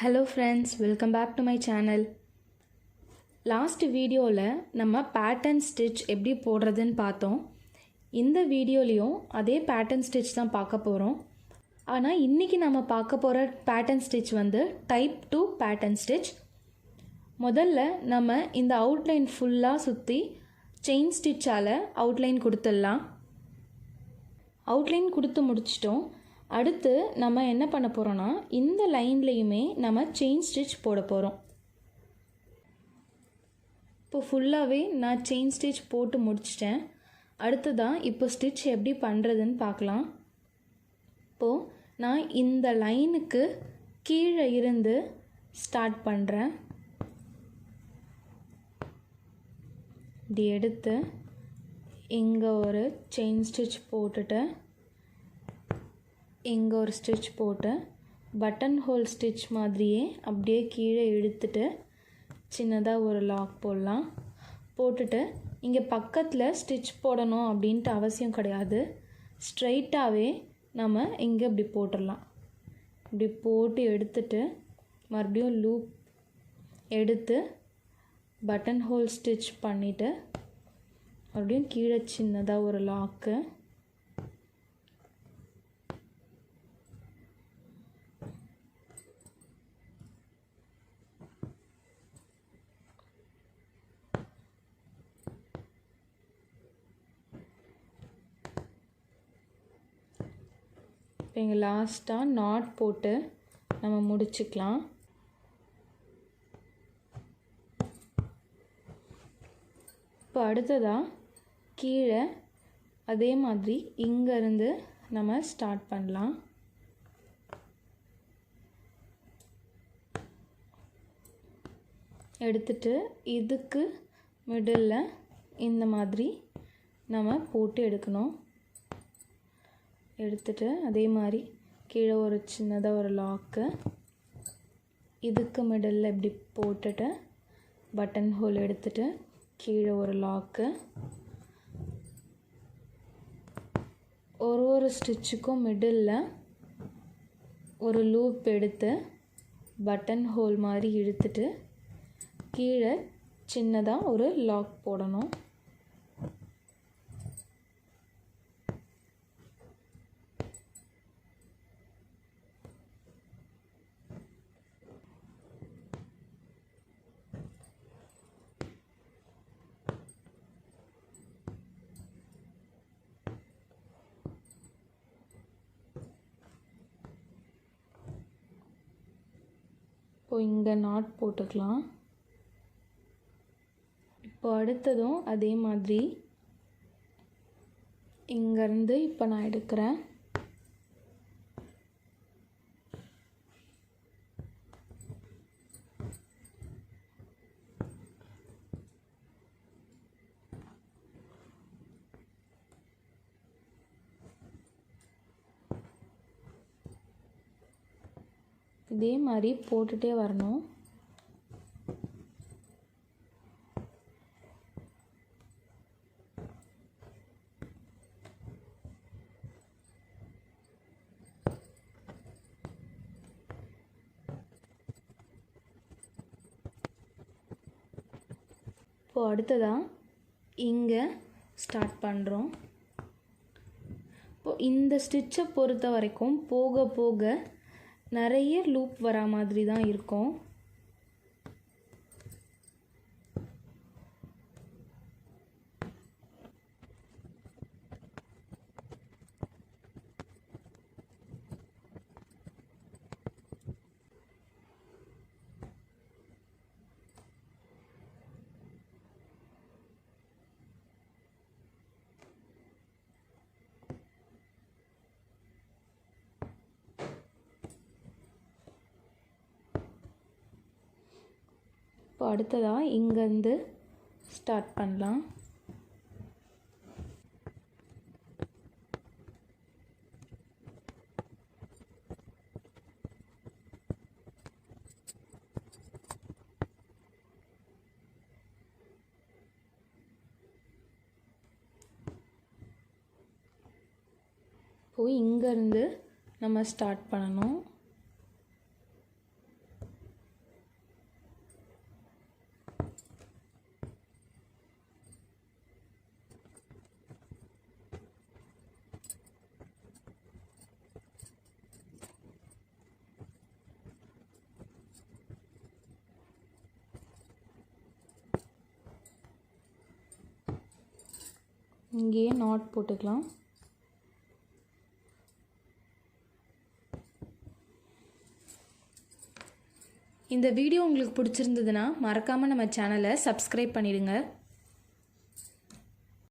Hello friends, welcome back to my channel. Last video நம்ம pattern stitch எப்படி போடுறதுன்னு பார்த்தோம். இந்த வீடியோலையும் அதே pattern stitch தான் பார்க்க போகிறோம். ஆனால் இன்றைக்கி நம்ம பார்க்க போகிற pattern stitch வந்து type 2 pattern stitch. முதல்ல நம்ம இந்த அவுட்லைன் ஃபுல்லாக சுற்றி செயின் ஸ்டிச்சால் அவுட்லைன் கொடுத்துடலாம். அவுட்லைன் கொடுத்து முடிச்சிட்டோம். அடுத்து நம்ம என்ன பண்ண போகிறோன்னா இந்த லைன்லேயுமே நம்ம செயின் ஸ்டிச் போட போகிறோம். இப்போ ஃபுல்லாகவே நான் செயின் ஸ்டிச் போட்டு முடிச்சிட்டேன். அடுத்ததான் இப்போ ஸ்டிச் எப்படி பண்ணுறதுன்னு பார்க்கலாம். இப்போது நான் இந்த லைனுக்கு கீழே இருந்து ஸ்டார்ட் பண்ணுறேன். இப்படி எடுத்து இங்கே ஒரு செயின் ஸ்டிச் போட்டுட்டு இங்கே ஒரு ஸ்டிச் போட்டு பட்டன் ஹோல் ஸ்டிச் மாதிரியே அப்படியே கீழே இழுத்துட்டு சின்னதாக ஒரு லாக் போடலாம். போட்டுட்டு இங்கே பக்கத்தில் ஸ்டிச் போடணும் அப்படின்ட்டு அவசியம் கிடையாது. ஸ்ட்ரைட்டாகவே நம்ம இங்கே இப்படி போட்டுடலாம். இப்படி போட்டு எடுத்துட்டு மறுபடியும் லூப் எடுத்து பட்டன் ஹோல் ஸ்டிச் பண்ணிவிட்டு மறுபடியும் கீழே சின்னதாக ஒரு லாக்கு இங்கே லாஸ்ட்டாக நாட் போட்டு நம்ம முடிச்சுக்கலாம். இப்போ அடுத்ததாக கீழே அதே மாதிரி இங்கேருந்து நம்ம ஸ்டார்ட் பண்ணலாம். எடுத்துட்டு இதுக்கு மிடில் இந்த மாதிரி நம்ம போட்டு எடுக்கணும். எடுத்துட்டு அதே மாதிரி கீழே ஒரு சின்னதாக ஒரு லாக்கு இதுக்கு மிடில் இப்படி போட்டுட்டு பட்டன் ஹோல் எடுத்துட்டு கீழே ஒரு லாக்கு ஒரு ஸ்டிச்சுக்கும் மிடில் ஒரு லூப் எடுத்து பட்டன் ஹோல் மாதிரி இழுத்துட்டு கீழே சின்னதாக ஒரு லாக் போடணும். இப்போ இங்கே நாட் போட்டுக்கலாம். இப்போ அடுத்ததும் அதே மாதிரி இங்கேருந்து இப்போ நான் எடுக்கிறேன். இதே மாதிரி போட்டுகிட்டே வரணும். இப்போ அடுத்ததாக இங்கே ஸ்டார்ட் பண்ணுறோம். இப்போது இந்த ஸ்டிச்சை பொறுத்த வரைக்கும் போக போக நிறைய லூப் வரா மாதிரி தான் இருக்கும். இப்போ அடுத்ததாக இங்கேருந்து ஸ்டார்ட் பண்ணலாம். இப்போ இங்கேருந்து நம்ம ஸ்டார்ட் பண்ணணும். இங்கேயே நாட் போட்டுக்கலாம். இந்த வீடியோ உங்களுக்கு பிடிச்சிருந்ததுன்னா மறக்காமல் நம்ம சேனலை சப்ஸ்கிரைப் பண்ணிடுங்க.